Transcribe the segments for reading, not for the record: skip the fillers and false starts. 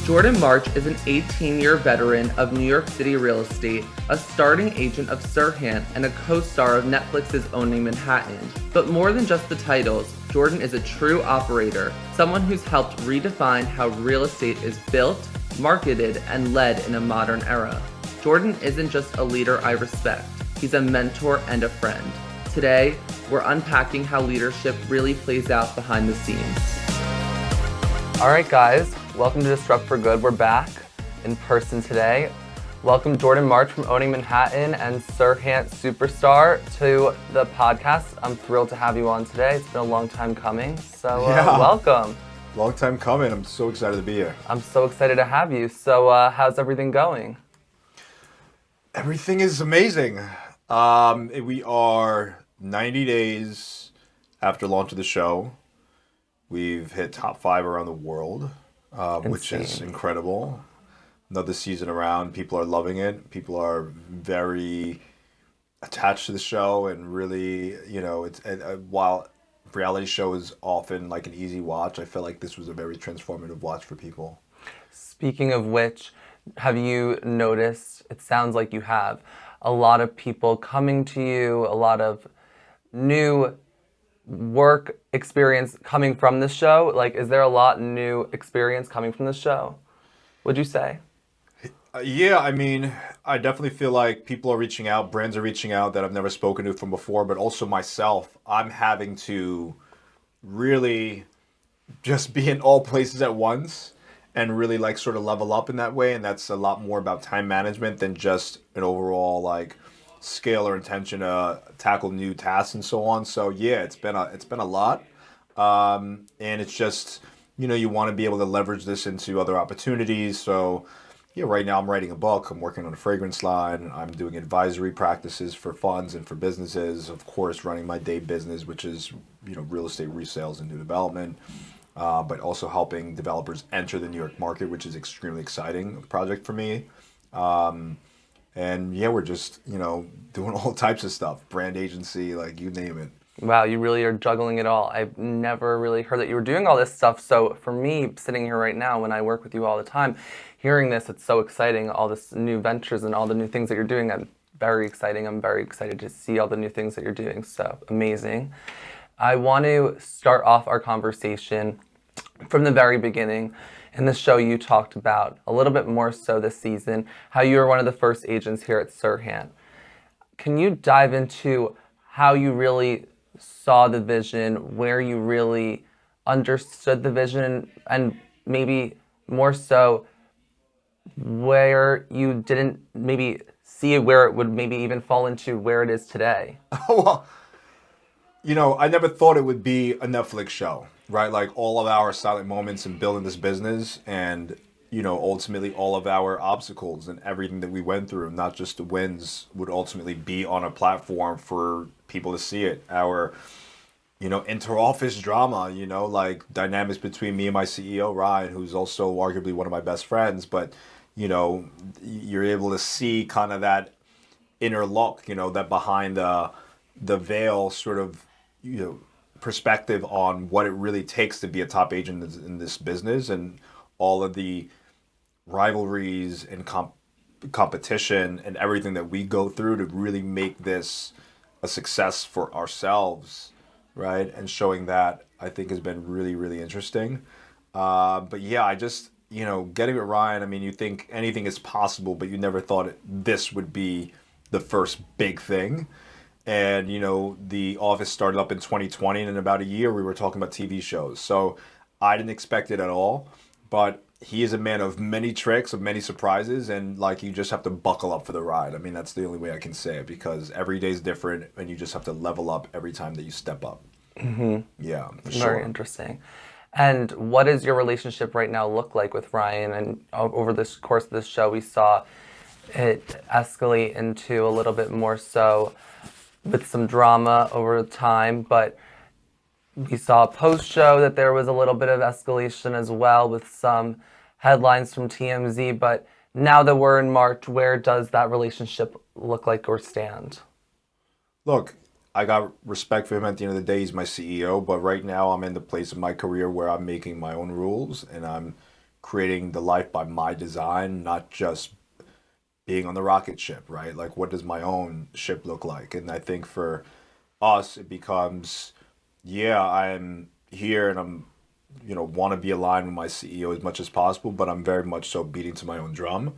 Jordan March is an 18-year veteran of New York City real estate, a starting agent of SERHANT, and a co-star of Netflix's Owning Manhattan. But more than just the titles, Jordan is a true operator, someone who's helped redefine how real estate is built, marketed, and led in a modern era. Jordan isn't just a leader I respect, he's a mentor and a friend. Today, we're unpacking how leadership really plays out behind the scenes. All right, guys, welcome to Disrupt for Good. We're back in person today. Welcome Jordan March from Owning Manhattan and SERHANT Superstar to the podcast. I'm thrilled to have you on today. It's been a long time coming, so welcome. Long time coming. I'm so excited to be here. I'm so excited to have you. So how's everything going? Everything is amazing. We are 90 days after launch of the show. We've hit top 5 around the world, which is incredible. Another season around. People are loving it. People are very attached to the show and really, while reality show is often like an easy watch, I feel like this was a very transformative watch for people. Speaking of which, have you noticed, it sounds like you have, a lot of people coming to you, a lot of new work experience coming from this show? Like, is there a lot new experience coming from this show, would you say? Yeah, I mean, I definitely feel like people are reaching out, brands are reaching out that I've never spoken to from before, but also myself, I'm having to really just be in all places at once and really like sort of level up in that way. And that's a lot more about time management than just an overall like scale or intention to tackle new tasks and so on. So yeah, it's been a lot. And it's just, you want to be able to leverage this into other opportunities. So yeah, right now I'm writing a book. I'm working on a fragrance line. I'm doing advisory practices for funds and for businesses. Of course, running my day business, which is, real estate resales and new development. But also helping developers enter the New York market, which is extremely exciting project for me. And yeah, we're just, doing all types of stuff. Brand agency, like you name it. Wow, you really are juggling it all. I've never really heard that you were doing all this stuff. So for me, sitting here right now, when I work with you all the time, hearing this, it's so exciting. All this new ventures and all the new things that you're doing, I'm very exciting. I'm very excited to see all the new things that you're doing. So amazing. I want to start off our conversation from the very beginning. In the show, you talked about, a little bit more so this season, how you were one of the first agents here at SERHANT. Can you dive into how you really saw the vision, where you really understood the vision, and maybe more so, where you didn't maybe see it, where it would maybe even fall into where it is today? Well, I never thought it would be a Netflix show. Right, like all of our silent moments in building this business and, ultimately all of our obstacles and everything that we went through, not just the wins, would ultimately be on a platform for people to see it. Our, inter-office drama, like dynamics between me and my CEO, Ryan, who's also arguably one of my best friends. But, you're able to see kind of that inner look, that behind the veil sort of, perspective on what it really takes to be a top agent in this business and all of the rivalries and competition and everything that we go through to really make this a success for ourselves, right? And showing that, I think, has been really, really interesting. But yeah, I just, getting with Ryan, I mean, you think anything is possible, but you never thought this would be the first big thing. And, the office started up in 2020, and in about a year, we were talking about TV shows. So I didn't expect it at all. But he is a man of many tricks, of many surprises, and, you just have to buckle up for the ride. I mean, that's the only way I can say it, because every day is different, and you just have to level up every time that you step up. Mm-hmm. Yeah, for sure. Very interesting. And what does your relationship right now look like with Ryan? And over this course of this show, we saw it escalate into a little bit more so with some drama over time, but we saw post-show that there was a little bit of escalation as well with some headlines from TMZ. But now that we're in March, where does that relationship look like or stand? Look, I got respect for him. At the end of the day, he's my CEO. But right now, I'm in the place of my career where I'm making my own rules, and I'm, creating the life by my design, not just being on the rocket ship, right? Like, what does my own ship look like? And I think for us, it becomes, yeah, I'm here and I'm, want to be aligned with my CEO as much as possible, but I'm very much so beating to my own drum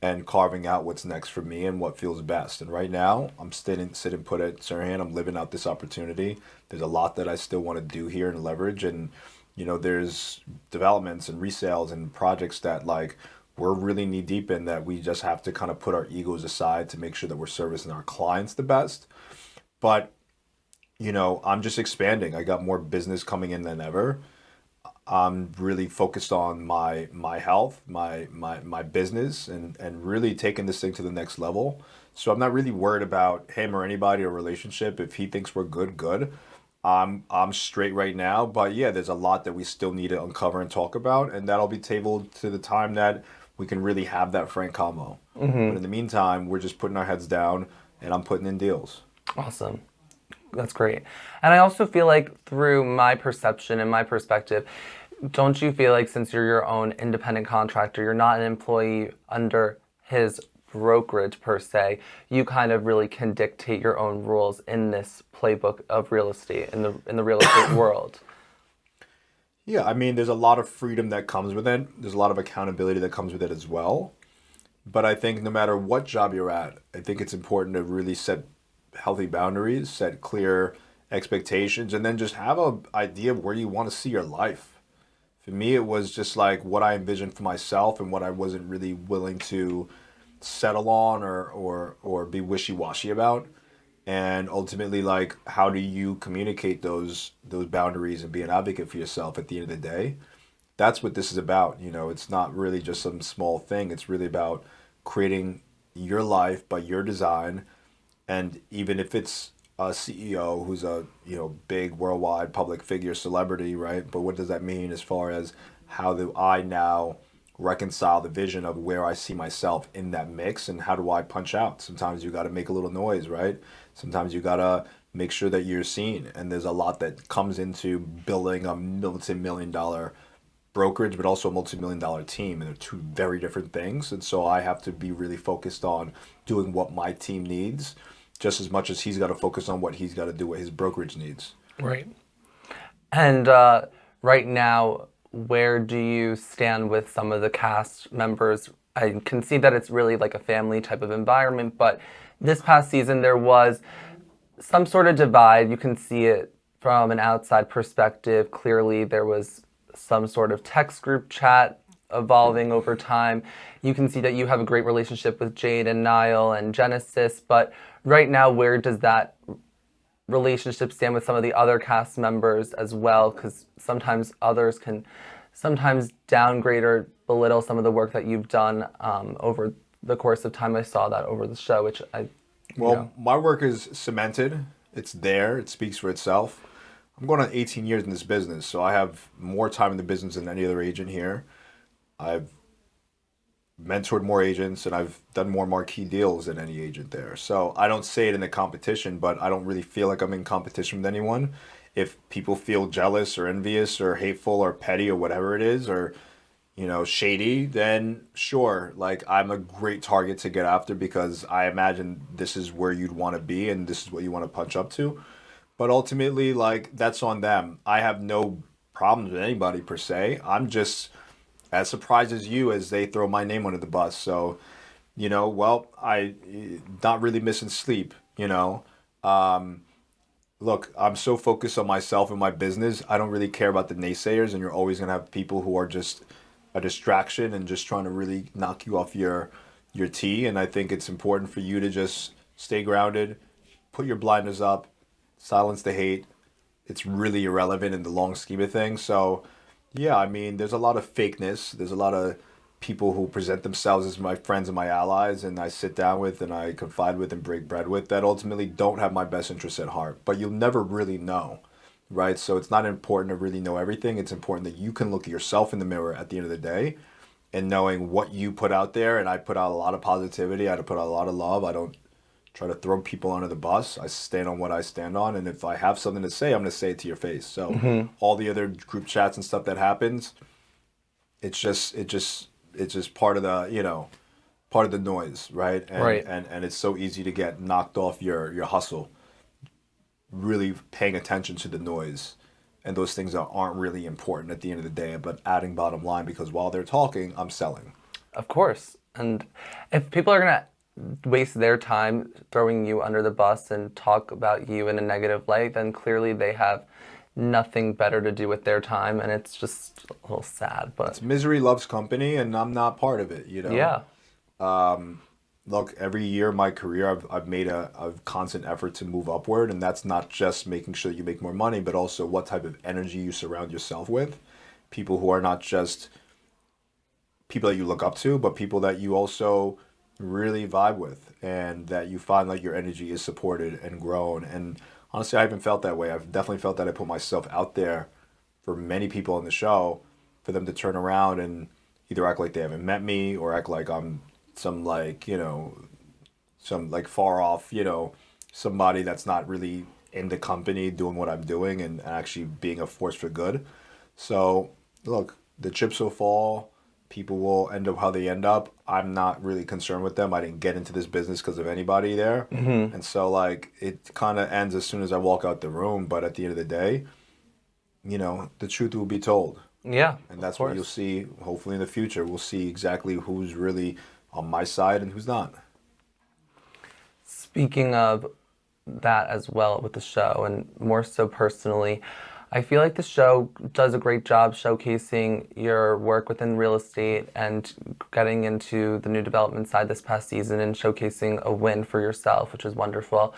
and carving out what's next for me and what feels best. And right now, I'm sitting put at Serhant. I'm living out this opportunity. There's a lot that I still want to do here and leverage. And, there's developments and resales and projects that like we're really knee deep in that we just have to kind of put our egos aside to make sure that we're servicing our clients the best. But, I'm just expanding. I got more business coming in than ever. I'm really focused on my health, my business, and really taking this thing to the next level. So I'm not really worried about him or anybody or relationship. If he thinks we're good, good. I'm straight right now, but yeah, there's a lot that we still need to uncover and talk about, and that'll be tabled to the time that we can really have that frank combo. But in the meantime, we're just putting our heads down, and I'm putting in deals. Awesome. That's great. And I also feel like through my perception and my perspective, don't you feel like since you're your own independent contractor, you're not an employee under his brokerage per se, you kind of really can dictate your own rules in this playbook of real estate in the real estate world. Yeah, I mean, there's a lot of freedom that comes with it. There's a lot of accountability that comes with it as well. But I think no matter what job you're at, I think it's important to really set healthy boundaries, set clear expectations, and then just have an idea of where you want to see your life. For me, it was just like what I envisioned for myself and what I wasn't really willing to settle on or be wishy-washy about. And ultimately, like, how do you communicate those boundaries and be an advocate for yourself at the end of the day? That's what this is about. It's not really just some small thing. It's really about creating your life by your design. And even if it's a CEO who's a big worldwide public figure celebrity, right? But what does that mean as far as how do I now reconcile the vision of where I see myself in that mix and how do I punch out? Sometimes you got to make a little noise, right? Sometimes you got to make sure that you're seen. And there's a lot that comes into building a multi-million dollar brokerage, but also a multi-million dollar team. And they're two very different things. And so I have to be really focused on doing what my team needs just as much as he's got to focus on what he's got to do, what his brokerage needs. Right. And right now, where do you stand with some of the cast members? I can see that it's really like a family type of environment, but this past season there was some sort of divide. You can see it from an outside perspective. Clearly, there was some sort of text group chat evolving over time. You can see that you have a great relationship with Jade and Niall and Genesis, but right now, where does that relationship stand with some of the other cast members as well? Because sometimes others can sometimes downgrade or belittle some of the work that you've done over the course of time. I saw that over the show, which my work is cemented. It's there. It speaks for itself. I'm going on 18 years in this business, so I have more time in the business than any other agent here. I've mentored more agents and I've done more marquee deals than any agent there. So I don't say it in a competition, but I don't really feel like I'm in competition with anyone. If people feel jealous or envious or hateful or petty or whatever it is, or, shady, then sure, like I'm a great target to get after because I imagine this is where you'd want to be and this is what you want to punch up to. But ultimately, like, that's on them. I have no problems with anybody per se. I'm just as surprised as you as they throw my name under the bus. So, I not really missing sleep, Look, I'm so focused on myself and my business. I don't really care about the naysayers, and you're always going to have people who are just a distraction and just trying to really knock you off your tee. And I think it's important for you to just stay grounded, put your blinders up, silence the hate. It's really irrelevant in the long scheme of things. So, yeah, I mean, there's a lot of fakeness. There's a lot of people who present themselves as my friends and my allies, and I sit down with and I confide with and break bread with that ultimately don't have my best interests at heart. But you'll never really know, right? So it's not important to really know everything. It's important that you can look at yourself in the mirror at the end of the day and knowing what you put out there. And I put out a lot of positivity. I put out a lot of love. I don't try to throw people under the bus. I stand on what I stand on. And if I have something to say, I'm going to say it to your face. So all the other group chats and stuff that happens, it's just part of the, part of the noise, right? And Right. and it's so easy to get knocked off your hustle, really paying attention to the noise and those things that aren't really important at the end of the day, but adding bottom line, because while they're talking, I'm selling. Of course. And if people are going to waste their time throwing you under the bus and talk about you in a negative light, then clearly they have nothing better to do with their time. And it's just a little sad. But It's misery loves company, and I'm not part of it, yeah, Look, every year in my career, I've made a constant effort to move upward, and that's not just making sure you make more money, but also what type of energy you surround yourself with. People who are not just people that you look up to, but people that you also really vibe with, and that you find like your energy is supported and grown. And honestly, I haven't felt that way. I've definitely felt that I put myself out there for many people on the show, for them to turn around and either act like they haven't met me or act like I'm some like, some like far off, somebody that's not really in the company doing what I'm doing and actually being a force for good. So, look, the chips will fall. People will end up how they end up. I'm not really concerned with them. I didn't get into this business because of anybody there. And so, like, it kind of ends as soon as I walk out the room. But at the end of the day, the truth will be told. yeah, And of that's what you'll course. see, hopefully, in the future. We'll see exactly who's really on my side and who's not. Speaking of that as well with the show, and more so personally, I feel like the show does a great job showcasing your work within real estate and getting into the new development side this past season and showcasing a win for yourself, which is wonderful.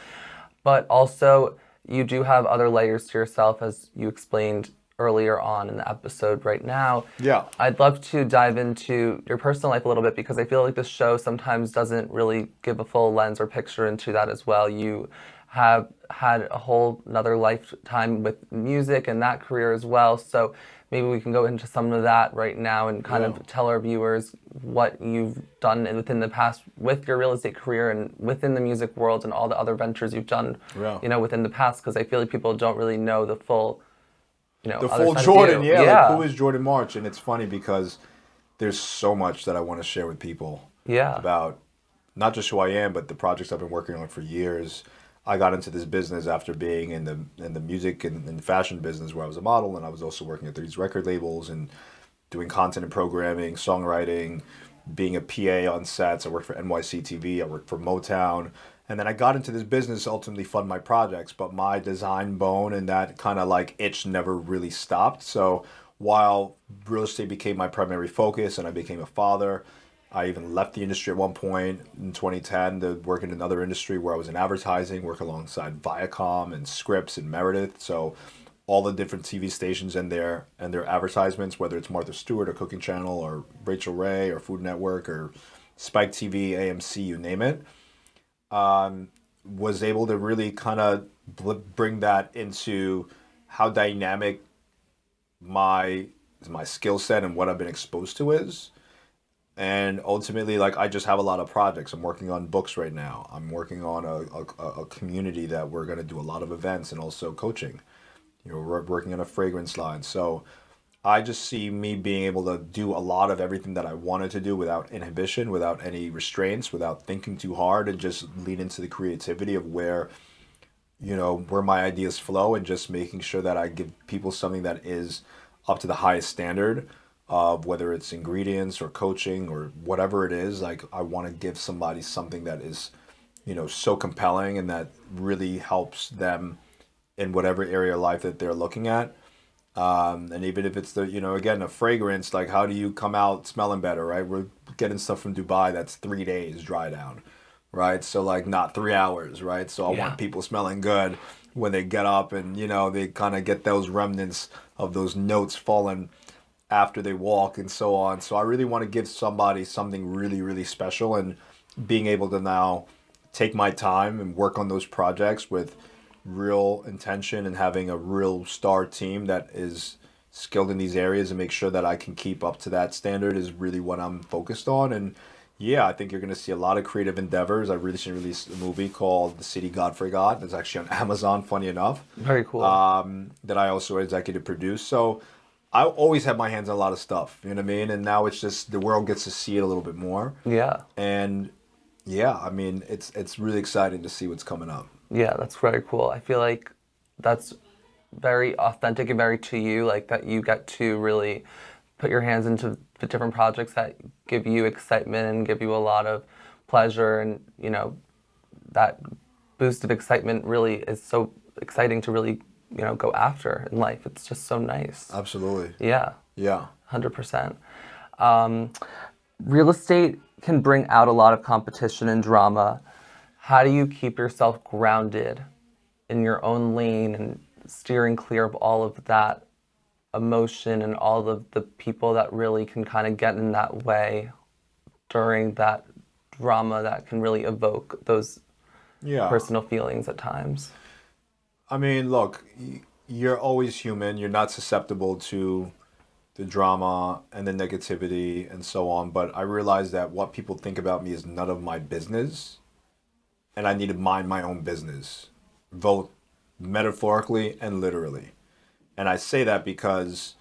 But also, you do have other layers to yourself, as you explained earlier on in the episode right now. Yeah. I'd love to dive into your personal life a little bit because I feel like this show sometimes doesn't really give a full lens or picture into that as well. You have had a whole another lifetime with music and that career as well. So maybe we can go into some of that right now and kind Yeah. of tell our viewers what you've done within the past with your real estate career and within the music world and all the other ventures you've done, Yeah. within the past, because I feel like people don't really know the full, The other full side Jordan, of you. yeah. Like, who Yeah. is Jordan March? And it's funny because there's so much that I want to share with people Yeah. about not just who I am, but the projects I've been working on for years. I got into this business after being in the music and fashion business, where I was a model, and I was also working at these record labels and doing content and programming, songwriting, being a PA on sets. I worked for NYC TV. I worked for Motown. And then I got into this business to ultimately fund my projects, but my design bone and that kind of like itch never really stopped. So while real estate became my primary focus and I became a father, I even left the industry at one point in 2010 to work in another industry where I was in advertising, work alongside Viacom and Scripps and Meredith. So all the different TV stations and their advertisements, whether it's Martha Stewart or Cooking Channel or Rachel Ray or Food Network or Spike TV, AMC, you name it, was able to really kind of bring that into how dynamic my my skill set and what I've been exposed to is. And ultimately, like, I just have a lot of projects. I'm working on books right now. I'm working on a community that we're going to do a lot of events and also coaching. We're working on a fragrance line. So I just see me being able to do a lot of everything that I wanted to do without inhibition, without any restraints, without thinking too hard, and just lean into the creativity of where my ideas flow, and just making sure that I give people something that is up to the highest standard of whether it's ingredients or coaching or whatever it is. Like, I want to give somebody something that is, so compelling and that really helps them in whatever area of life that they're looking at. And even if it's again, a fragrance, like, how do you come out smelling better, right? We're getting stuff from Dubai that's 3 days dry down, right? So, like, not 3 hours, right? So I Yeah. want people smelling good when they get up and, they kind of get those remnants of those notes falling after they walk and so on. So I really want to give somebody something really, really special, and being able to now take my time and work on those projects with real intention and having a real star team that is skilled in these areas and make sure that I can keep up to that standard is really what I'm focused on. And yeah, I think you're going to see a lot of creative endeavors. I recently released a movie called The City God Forgot. It's actually on Amazon, funny enough, Very cool. that I also executive produced. So I always had my hands on a lot of stuff, you know what I mean? And now it's just the world gets to see it a little bit more. Yeah. And yeah, I mean, it's really exciting to see what's coming up. Yeah, that's very cool. I feel like that's very authentic and very to you, like that you get to really put your hands into the different projects that give you excitement and give you a lot of pleasure, and that boost of excitement really is so exciting to really go after in life. It's just so nice. Absolutely. Yeah, Yeah. 100%. Real estate can bring out a lot of competition and drama. How do you keep yourself grounded in your own lane and steering clear of all of that emotion and all of the people that really can kind of get in that way during that drama that can really evoke those Yeah. personal feelings at times? I mean, look, you're always human. You're not susceptible to the drama and the negativity and so on. But I realize that what people think about me is none of my business. And I need to mind my own business, both metaphorically and literally. And I say that because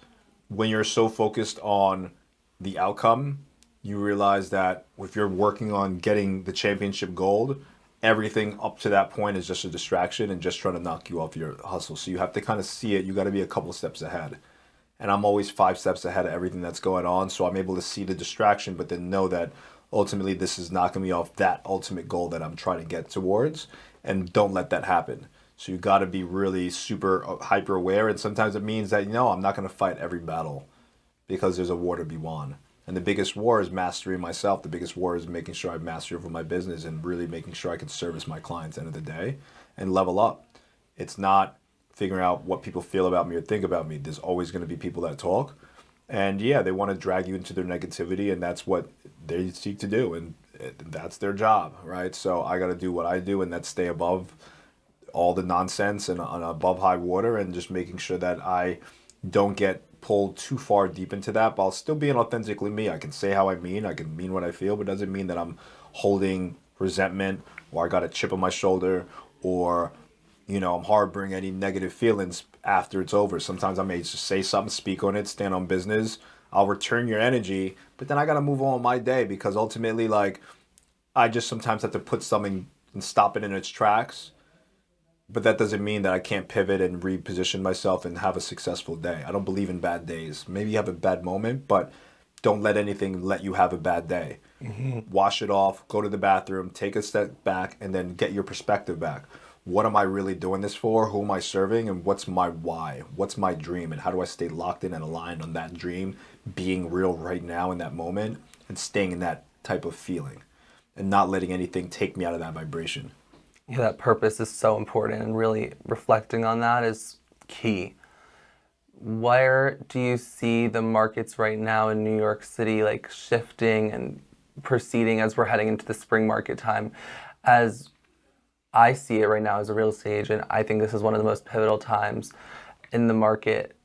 when you're so focused on the outcome, you realize that if you're working on getting the championship gold, everything up to that point is just a distraction and just trying to knock you off your hustle. So you have to kind of see it. You got to be a couple steps ahead. And I'm always 5 steps ahead of everything that's going on. So I'm able to see the distraction, but then know that ultimately this is knocking me off that ultimate goal that I'm trying to get towards. And don't let that happen. So you got to be really super hyper aware. And sometimes it means that, I'm not going to fight every battle because there's a war to be won. And the biggest war is mastering myself. The biggest war is making sure I master over my business and really making sure I can service my clients at the end of the day and level up. It's not figuring out what people feel about me or think about me. There's always going to be people that talk. And yeah, they want to drag you into their negativity, and that's what they seek to do. And that's their job, right? So I got to do what I do, and that's stay above all the nonsense and on above high water, and just making sure that I don't get pulled too far deep into that, while still being authentically me. I can say how I can mean what I feel, but it doesn't mean that I'm holding resentment or I got a chip on my shoulder or, I'm harboring any negative feelings after it's over. Sometimes I may just say something, speak on it, stand on business. I'll return your energy, but then I got to move on with my day because ultimately, like, I just sometimes have to put something and stop it in its tracks. But that doesn't mean that I can't pivot and reposition myself and have a successful day. I don't believe in bad days. Maybe you have a bad moment, but don't let anything let you have a bad day. Wash it off, go to the bathroom, take a step back, and then get your perspective back. What am I really doing this for? Who am I serving? And what's my why? What's my dream? And how do I stay locked in and aligned on that dream, being real right now in that moment, and staying in that type of feeling and not letting anything take me out of that vibration? Yeah, that purpose is so important, and really reflecting on that is key. Where do you see the markets right now in New York City, like shifting and proceeding as we're heading into the spring market time? As I see it right now as a real estate agent, I think this is one of the most pivotal times in the market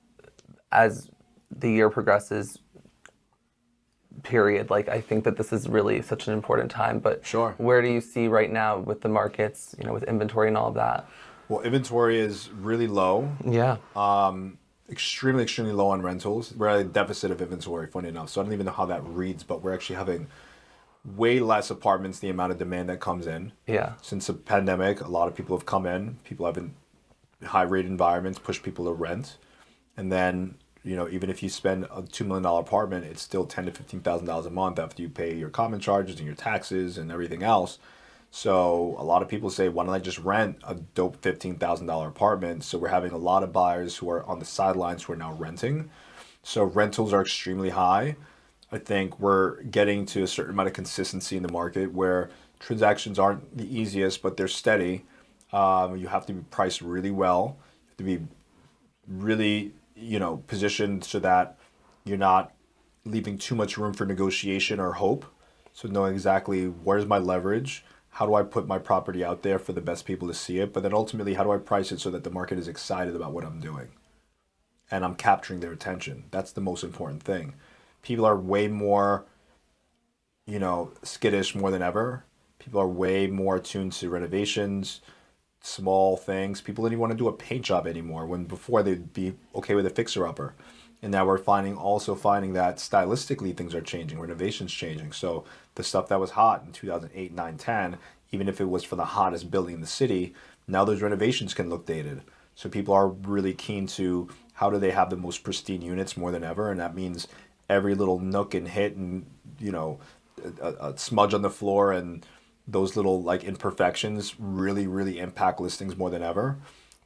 as the year progresses, period. Like, I think that this is really such an important time, but Sure. where do you see right now with the markets, with inventory and all of that? Well, inventory is really low, Yeah. extremely, extremely low on rentals. We're at a deficit of inventory, funny enough. So I don't even know how that reads, but we're actually having way less apartments, the amount of demand that comes in. Yeah. Since the pandemic, a lot of people have come in. People have in high rate environments, push people to rent. And then, even if you spend a $2 million apartment, it's still $10,000 to $15,000 a month after you pay your common charges and your taxes and everything else. So a lot of people say, why don't I just rent a dope $15,000 apartment? So we're having a lot of buyers who are on the sidelines who are now renting. So rentals are extremely high. I think we're getting to a certain amount of consistency in the market where transactions aren't the easiest, but they're steady. You have to be priced really well. You have to be really, positioned so that you're not leaving too much room for negotiation or hope. So knowing exactly where's my leverage, how do I put my property out there for the best people to see it, but then ultimately, how do I price it so that the market is excited about what I'm doing and I'm capturing their attention? That's the most important thing. People are way more, skittish more than ever. People are way more attuned to renovations, small things. People don't even want to do a paint job anymore when before they'd be okay with a fixer-upper. And now we're also finding that stylistically things are changing, renovations changing. So the stuff that was hot in 2008, 9, 10, even if it was for the hottest building in the city, now those renovations can look dated. So people are really keen to how do they have the most pristine units more than ever, and that means every little nook and hit and a smudge on the floor and those little like imperfections really impact listings more than ever.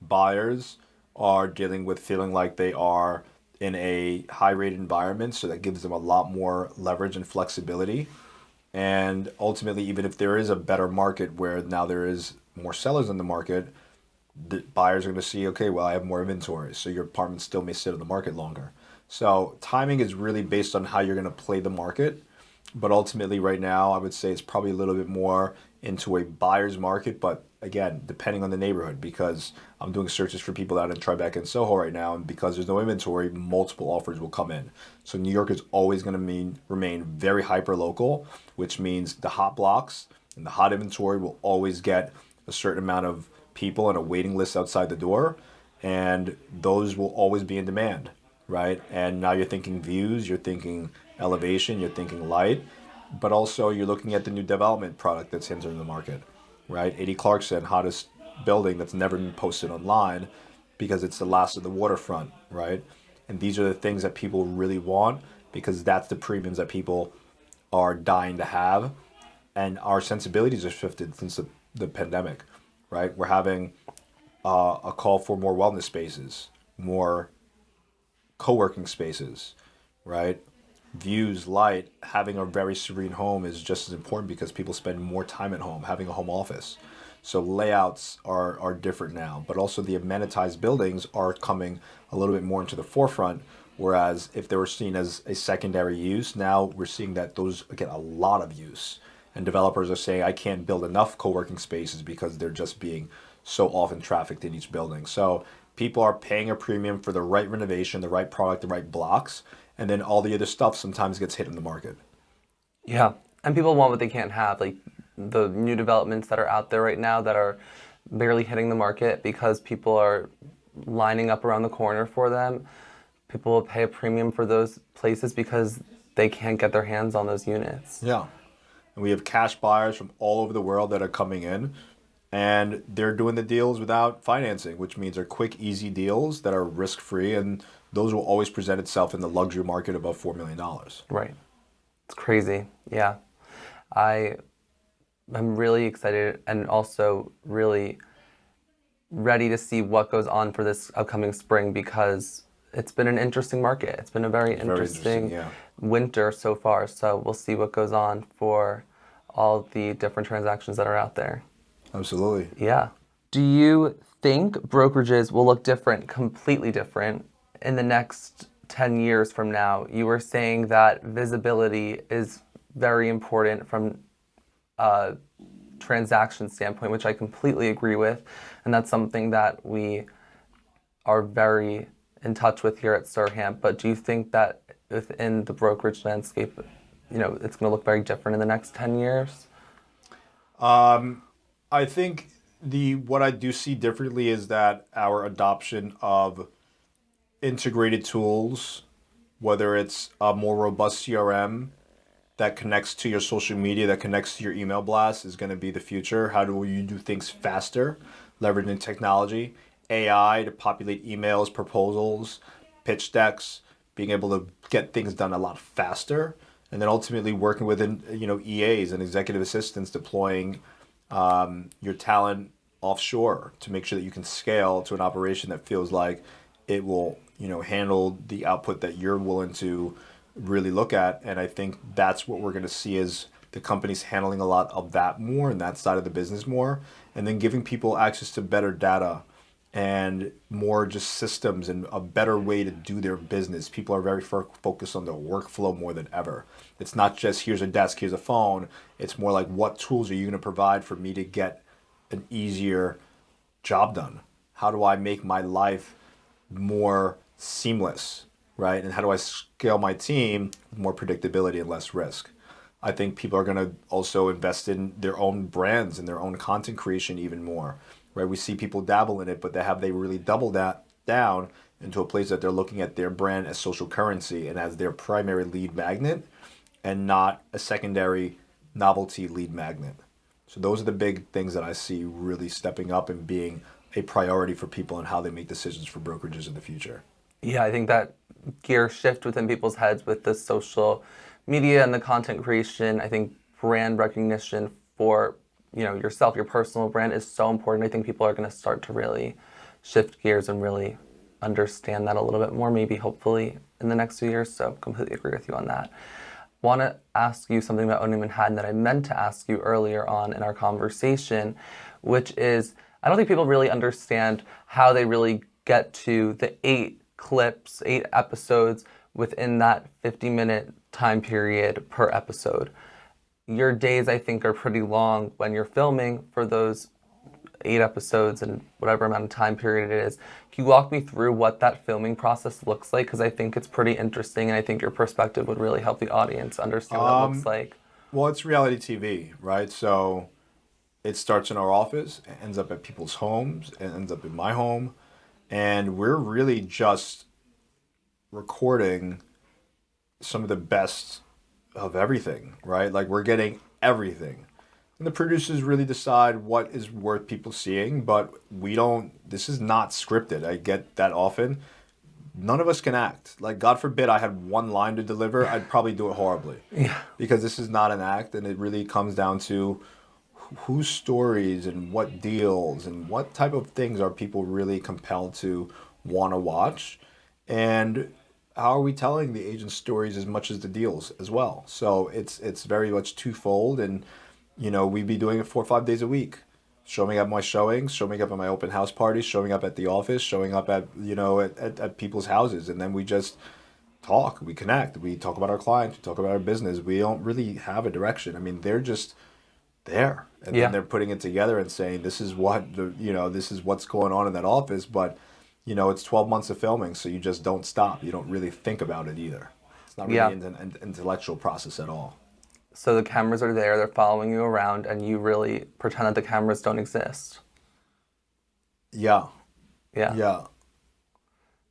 Buyers are dealing with feeling like they are in a high rate environment, so that gives them a lot more leverage and flexibility. And ultimately, even if there is a better market where now there is more sellers in the market, the buyers are going to see, okay, well, I have more inventory, so your apartment still may sit on the market longer. So timing is really based on how you're going to play the market. But ultimately, right now, I would say it's probably a little bit more into a buyer's market. But again, depending on the neighborhood, because I'm doing searches for people out in Tribeca and Soho right now, and because there's no inventory, multiple offers will come in. So New York is always going to remain very hyper local, which means the hot blocks and the hot inventory will always get a certain amount of people and a waiting list outside the door, and those will always be in demand, right? And now you're thinking views, you're thinking elevation, you're thinking light, but also you're looking at the new development product that's entering the market, right? 80 Clarkson, hottest building that's never been posted online because it's the last of the waterfront, right? And these are the things that people really want because that's the premiums that people are dying to have. And our sensibilities have shifted since the pandemic, right? We're having a call for more wellness spaces, more co-working spaces, right? Views, light, having a very serene home is just as important because people spend more time at home, having a home office. So layouts are different now, but also the amenitized buildings are coming a little bit more into the forefront. Whereas if they were seen as a secondary use, now we're seeing that those get a lot of use. And developers are saying, I can't build enough co-working spaces because they're just being so often trafficked in each building. So people are paying a premium for the right renovation, the right product, the right blocks, and then all the other stuff sometimes gets hit in the market. Yeah, and people want what they can't have, like the new developments that are out there right now that are barely hitting the market because people are lining up around the corner for them. People will pay a premium for those places because they can't get their hands on those units. Yeah. And we have cash buyers from all over the world that are coming in, and they're doing the deals without financing, which means they're quick, easy deals that are risk-free, and those will always present itself in the luxury market above $4 million. Right. It's crazy. Yeah. I'm really excited and also really ready to see what goes on for this upcoming spring because it's been an interesting market. It's been a very interesting yeah. winter so far. So we'll see what goes on for all the different transactions that are out there. Absolutely. Yeah. Do you think brokerages will look different, completely different, in the next 10 years from now? You were saying that visibility is very important from a transaction standpoint, which I completely agree with. And that's something that we are very in touch with here at SERHANT. But do you think that within the brokerage landscape, it's going to look very different in the next 10 years? I think what I do see differently is that our adoption of integrated tools, whether it's a more robust CRM that connects to your social media, that connects to your email blast, is going to be the future. How do you do things faster, leveraging technology, AI to populate emails, proposals, pitch decks, being able to get things done a lot faster, and then ultimately working with EAs and executive assistants deploying your talent offshore to make sure that you can scale to an operation that feels like it will handle the output that you're willing to really look at. And I think that's what we're going to see is the companies handling a lot of that more and that side of the business more, and then giving people access to better data and more just systems and a better way to do their business. People are very focused on the workflow more than ever. It's not just here's a desk, here's a phone. It's more like what tools are you going to provide for me to get an easier job done? How do I make my life more seamless, right? And how do I scale my team with more predictability and less risk? I think people are going to also invest in their own brands and their own content creation even more, right? We see people dabble in it, but they really double that down into a place that they're looking at their brand as social currency and as their primary lead magnet and not a secondary novelty lead magnet. So those are the big things that I see really stepping up and being a priority for people and how they make decisions for brokerages in the future. Yeah, I think that gear shift within people's heads with the social media and the content creation, I think brand recognition for, yourself, your personal brand is so important. I think people are going to start to really shift gears and really understand that a little bit more, maybe hopefully in the next few years. So completely agree with you on that. Want to ask you something about Owning Manhattan that I meant to ask you earlier on in our conversation, which is I don't think people really understand how they really get to the 8 clips, 8 episodes within that 50-minute time period per episode. Your days, I think, are pretty long when you're filming for those 8 episodes and whatever amount of time period it is. Can you walk me through what that filming process looks like? Because I think it's pretty interesting, and I think your perspective would really help the audience understand what it looks like. Well, it's reality TV, right? So it starts in our office, it ends up at people's homes, it ends up in my home, and we're really just recording some of the best of everything, right? Like we're getting everything. And the producers really decide what is worth people seeing, but this is not scripted. I get that often. None of us can act. Like, God forbid I had one line to deliver, I'd probably do it horribly. Yeah. Because this is not an act, and it really comes down to whose stories and what deals and what type of things are people really compelled to want to watch. And how are we telling the agent's stories as much as the deals as well? So it's very much twofold, and we'd be doing it 4 or 5 days a week, showing up at my showings, showing up at my open house parties, showing up at the office, showing up at at people's houses, and then we just talk, we connect, we talk about our clients, we talk about our business. We don't really have a direction. I mean, they're just there, and then they're putting it together and saying this is this is what's going on in that office, but it's 12 months of filming, so you just don't stop. You don't really think about it either. It's not really an intellectual process at all. So the cameras are there, they're following you around, and you really pretend that the cameras don't exist. Yeah. Yeah. Yeah.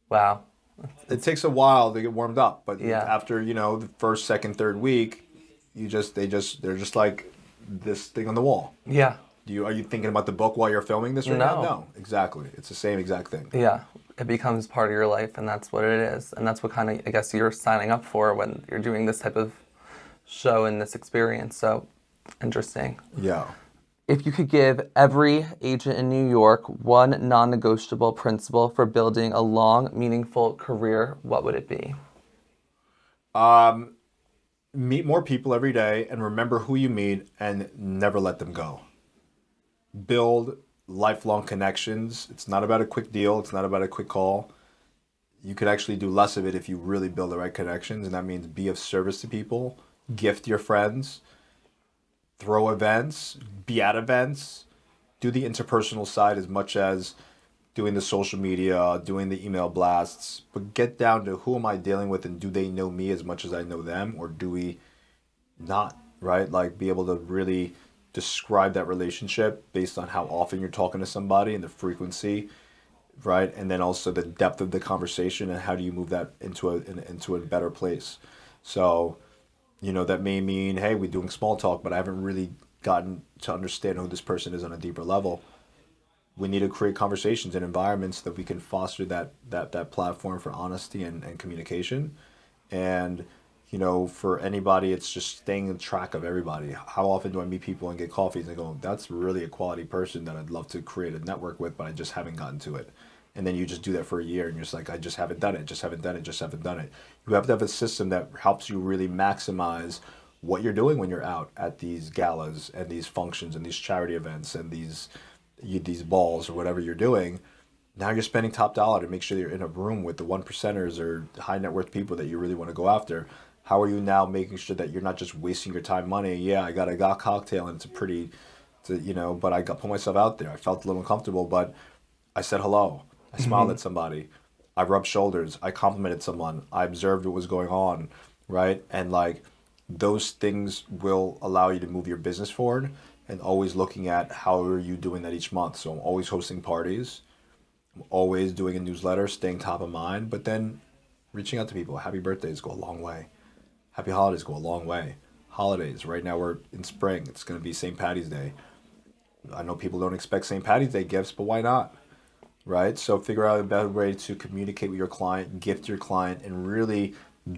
Wow. It takes a while to get warmed up, but Yeah. after, the first, second, third week, they're just like this thing on the wall. Yeah. Are you thinking about the book while you're filming this right now? No, exactly. It's the same exact thing. Yeah. It becomes part of your life, and that's what it is. And that's what kind of, I guess, you're signing up for when you're doing this type of show and this experience. So interesting. Yeah. If you could give every agent in New York one non-negotiable principle for building a long, meaningful career, what would it be? Meet more people every day and remember who you meet and never let them go. Build lifelong connections. It's not about a quick deal. It's not about a quick call. You could actually do less of it if you really build the right connections, and that means be of service to people, gift your friends, throw events, be at events, do the interpersonal side as much as doing the social media, doing the email blasts, but get down to who am I dealing with and do they know me as much as I know them, or do we not, right? Like be able to really describe that relationship based on how often you're talking to somebody and the frequency, right? And then also the depth of the conversation and how do you move that into a better place. So, that may mean, hey, we're doing small talk, but I haven't really gotten to understand who this person is on a deeper level. We need to create conversations and environments that we can foster that platform for honesty and communication. And, for anybody, it's just staying in track of everybody. How often do I meet people and get coffees and go, that's really a quality person that I'd love to create a network with, but I just haven't gotten to it. And then you just do that for a year and you're just like, I just haven't done it, just haven't done it, just haven't done it. You have to have a system that helps you really maximize what you're doing when you're out at these galas and these functions and these charity events and these balls or whatever you're doing. Now you're spending top dollar to make sure you're in a room with the 1%ers or high net worth people that you really want to go after. How are you now making sure that you're not just wasting your time, money? Yeah, I got a cocktail and it's but I put myself out there. I felt a little uncomfortable, but I said hello. I smiled at somebody. I rubbed shoulders. I complimented someone. I observed what was going on, right? And like those things will allow you to move your business forward, and always looking at how are you doing that each month. So I'm always hosting parties. always doing a newsletter, staying top of mind, but then reaching out to people. Happy birthdays go a long way. Happy holidays go a long way. Holidays, right now we're in spring. It's going to be St. Patty's Day. I know people don't expect St. Patty's Day gifts, but why not? Right? So figure out a better way to communicate with your client, gift your client, and really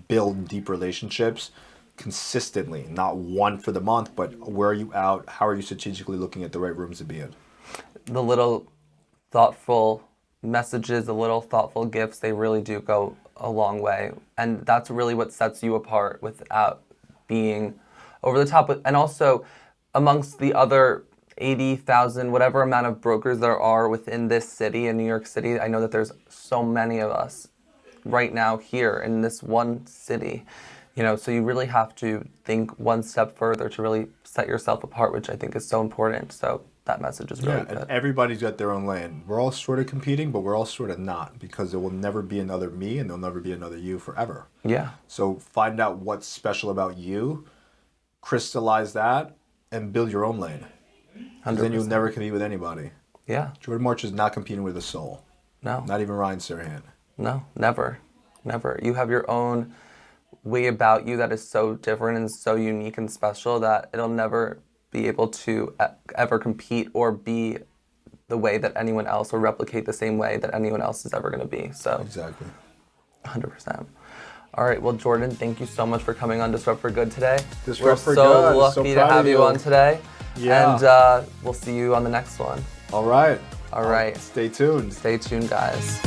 build deep relationships consistently. Not one for the month, but where are you out? How are you strategically looking at the right rooms to be in? The little thoughtful messages, the little thoughtful gifts, they really do go a long way. And that's really what sets you apart without being over the top. And also amongst the other 80,000, whatever amount of brokers there are within this city in New York City, I know that there's so many of us right now here in this one city, so you really have to think one step further to really set yourself apart, which I think is so important. So that message is really good. And everybody's got their own lane. We're all sort of competing, but we're all sort of not, because there will never be another me and there'll never be another you forever. Yeah. So find out what's special about you, crystallize that, and build your own lane. 'Cause then you'll never compete with anybody. Yeah. Jordan March is not competing with a soul. No. Not even Ryan Serhant. No, never. Never. You have your own way about you that is so different and so unique and special that it'll never be able to ever compete or be the way that anyone else or replicate the same way that anyone else is ever going to be. So Exactly. 100%. All right. Well, Jordan, thank you so much for coming on Disrupt for Good today. Disrupt for We're so Good. lucky So to proud have of you you. on today. Yeah. And we'll see you on the next one. All right. All right. Stay tuned. Stay tuned, guys.